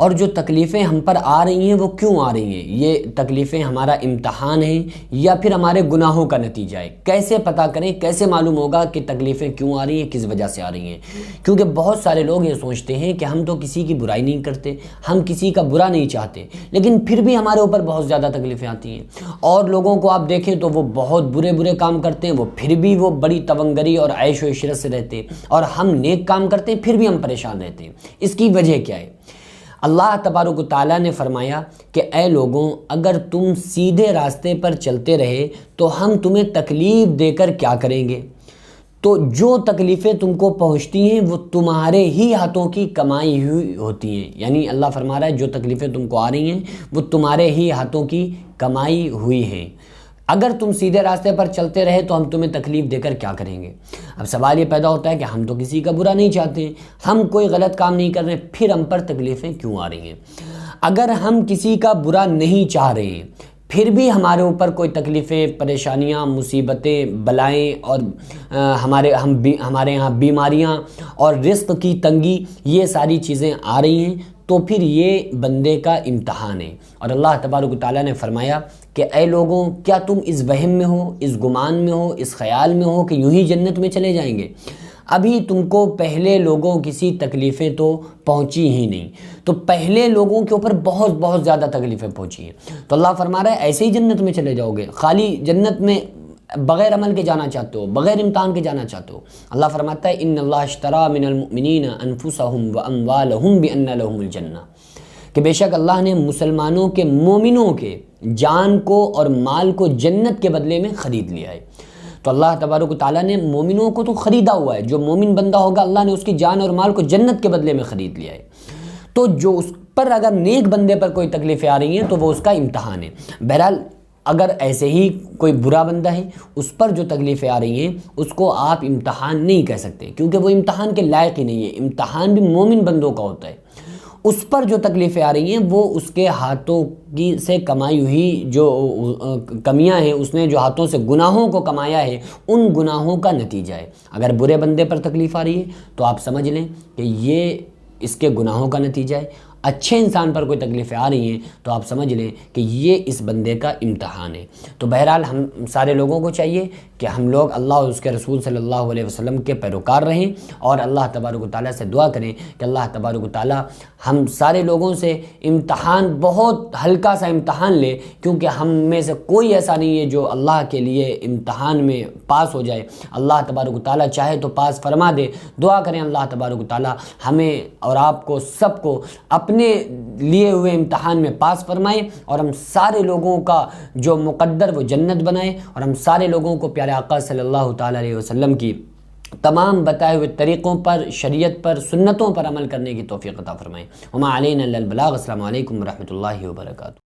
اور جو تکلیفیں ہم پر آ رہی ہیں وہ کیوں آ رہی ہیں؟ یہ تکلیفیں ہمارا امتحان ہیں یا پھر ہمارے گناہوں کا نتیجہ ہے؟ کیسے پتہ کریں، کیسے معلوم ہوگا کہ تکلیفیں کیوں آ رہی ہیں، کس وجہ سے آ رہی ہیں؟ کیونکہ بہت سارے لوگ یہ سوچتے ہیں کہ ہم تو کسی کی برائی نہیں کرتے، ہم کسی کا برا نہیں چاہتے، لیکن پھر بھی ہمارے اوپر بہت زیادہ تکلیفیں آتی ہیں۔ اور لوگوں کو آپ دیکھیں تو وہ بہت برے کام کرتے ہیں، وہ پھر بھی وہ بڑی تونگری اور عیش و عشرت سے رہتے ہیں، اور ہم نیک کام کرتے ہیں پھر بھی ہم پریشان رہتے ہیں۔ اس کی وجہ کیا ہے؟ اللہ تبارک و تعالیٰ نے فرمایا کہ اے لوگوں، اگر تم سیدھے راستے پر چلتے رہے تو ہم تمہیں تکلیف دے کر کیا کریں گے؟ تو جو تکلیفیں تم کو پہنچتی ہیں وہ تمہارے ہی ہاتھوں کی کمائی ہوئی ہوتی ہیں، یعنی اللہ فرما رہا ہے جو تکلیفیں تم کو آ رہی ہیں وہ تمہارے ہی ہاتھوں کی کمائی ہوئی ہیں۔ اگر تم سیدھے راستے پر چلتے رہے تو ہم تمہیں تکلیف دے کر کیا کریں گے؟ اب سوال یہ پیدا ہوتا ہے کہ ہم تو کسی کا برا نہیں چاہتے، ہم کوئی غلط کام نہیں کر رہے، پھر ہم پر تکلیفیں کیوں آ رہی ہیں؟ اگر ہم کسی کا برا نہیں چاہ رہے ہیں پھر بھی ہمارے اوپر کوئی تکلیفیں، پریشانیاں، مصیبتیں، بلائیں اور ہمارے یہاں بیماریاں اور رزق کی تنگی، یہ ساری چیزیں آ رہی ہیں، تو پھر یہ بندے کا امتحان ہے۔ اور اللہ تبارک و تعالیٰ نے فرمایا کہ اے لوگوں، کیا تم اس وہم میں ہو، اس گمان میں ہو، اس خیال میں ہو کہ یوں ہی جنت میں چلے جائیں گے؟ ابھی تم کو پہلے لوگوں کسی تکلیفیں تو پہنچی ہی نہیں، تو پہلے لوگوں کے اوپر بہت زیادہ تکلیفیں پہنچی ہیں، تو اللہ فرما رہا ہے ایسے ہی جنت میں چلے جاؤ گے؟ خالی جنت میں بغیر عمل کے جانا چاہتے ہو، بغیر امتحان کے جانا چاہتے ہو؟ اللہ فرماتا ہے ان اللہ اشترى من المؤمنین انفسهم واموالهم بان لهم الجنہ، کہ بے شک اللہ نے مسلمانوں کے، مومنوں کے جان کو اور مال کو جنت کے بدلے میں خرید لیا ہے۔ تو اللہ تبارک و تعالیٰ نے مومنوں کو تو خریدا ہوا ہے، جو مومن بندہ ہوگا اللہ نے اس کی جان اور مال کو جنت کے بدلے میں خرید لیا ہے۔ تو جو اس پر اگر نیک بندے پر کوئی تکلیفیں آ رہی ہیں تو وہ اس کا امتحان ہے۔ بہرحال اگر ایسے ہی کوئی برا بندہ ہے، اس پر جو تکلیفیں آ رہی ہیں اس کو آپ امتحان نہیں کہہ سکتے، کیونکہ وہ امتحان کے لائق ہی نہیں ہے۔ امتحان بھی مومن بندوں کا ہوتا ہے۔ اس پر جو تکلیفیں آ رہی ہیں وہ اس کے ہاتھوں کی سے کمائی ہوئی جو کمیاں ہیں، اس نے جو ہاتھوں سے گناہوں کو کمایا ہے ان گناہوں کا نتیجہ ہے۔ اگر برے بندے پر تکلیف آ رہی ہے تو آپ سمجھ لیں کہ یہ اس کے گناہوں کا نتیجہ ہے۔ اچھے انسان پر کوئی تکلیفیں آ رہی ہیں تو آپ سمجھ لیں کہ یہ اس بندے کا امتحان ہے۔ تو بہرحال ہم سارے لوگوں کو چاہیے کہ ہم لوگ اللہ اور اس کے رسول صلی اللہ علیہ وسلم کے پیروکار رہیں، اور اللہ تبارک و تعالیٰ سے دعا کریں کہ اللہ تبارک و تعالیٰ ہم سارے لوگوں سے امتحان، بہت ہلکا سا امتحان لے، کیونکہ ہم میں سے کوئی ایسا نہیں ہے جو اللہ کے لیے امتحان میں پاس ہو جائے۔ اللہ تبارک و تعالیٰ چاہے تو پاس فرما دے۔ دعا کریں اللہ تبارک و تعالیٰ ہمیں اور آپ کو سب کو اپنے لیے ہوئے امتحان میں پاس فرمائے، اور ہم سارے لوگوں کا جو مقدر وہ جنت بنائے، اور ہم سارے لوگوں کو پیارے آقا صلی اللہ تعالیٰ علیہ وسلم کی تمام بتائے ہوئے طریقوں پر، شریعت پر، سنتوں پر عمل کرنے کی توفیق عطا فرمائے۔ وما علینا الا البلاغ۔ السلام علیکم ورحمۃ اللہ وبرکاتہ۔